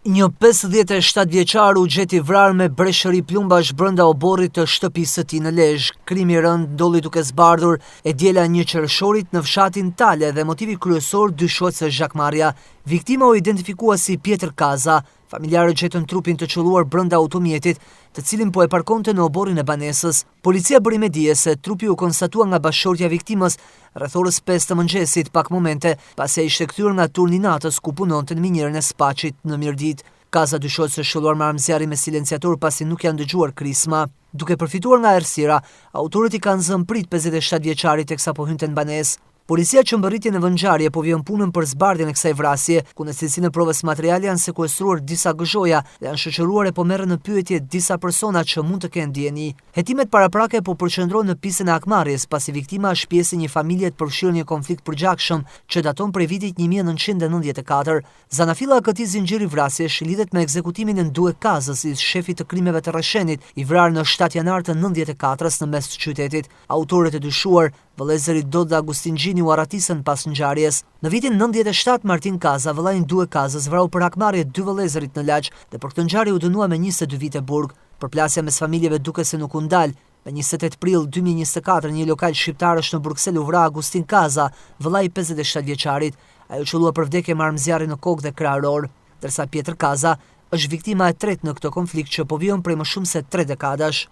Një 57 vjeçar u gjeti vrarë me breshëri plumbash brenda oborrit të shtëpisë së tij në Lezhë. Krimi i rënd ndodhi duke zbardhur e diela një qershorit në fshatin Tale dhe motivi kryesor dyshohet se zhakmarrja. Viktima u identifikua si Pjetër Kaza. Familjarët gjetën trupin të qelluar brenda automjetit, të cilin po e parkonte në oborrin e banesës. Policia bëri me dije se trupi u konstatua nga bashkëshortja e viktimës rreth orës 5 të mëngjesit, pak momente pasi ai ishte kthyer nga turni natës ku punonte në minierën e Spaçit në Mirdit. Kaza dyshohet se shëlluar me armë zjarri me silenciator pasi nuk janë dëgjuar krisma. Duke përfituar nga errësira, autorët i kanë zënë prit 57 vjeçarit teksa po hynte në banesë. Policia që mbërritje në vëngjarje po vjen punën për zbardhjen e kësaj vrasje, ku në cilësinë e provës materiale janë sekuestruar disa gëzhoja dhe janë shoqëruar e po merren në pyetje disa persona që mund të kenë dieni. Hetimet paraprake po përqendrohen në pjesën e akmarrjes, pasi viktima është pjesë e një familje të përfshirë në një konflikt përgjakshëm që daton prej vitit 1994. Zanafilla e këtij zinxhiri vrasjesh lidhet me ekzekutimin e Nduë Kazës, i shefit të krimeve të Rreshenit, i vrarë në 7 janar të 94-s në mes të qytetit. Autorët e dyshuar, vëllezëri Dod dhe Agustin Gjini, u arratisën pas ngjarjes. Në vitin 97 Martin Kaza, vëllai i Nduë Kazës, vrau për hakmarrje 2 vëllezërit në Laç dhe për këtë ngjarje u dënua me 22 vite burg. Përplasja mes familjeve duket se nuk u ndal. Me 28 prill 2024 një lokal shqiptar është në Bruksel u vra Agustin Kaza, vëllai i 57 vjeçarit. Ai u qellua për vdekje me armë zjarri në kokë dhe krahëror, ndërsa Pjetër Kaza është viktima e tretë në këtë konflikt që po vjen prej më shumë se 3 dekadash.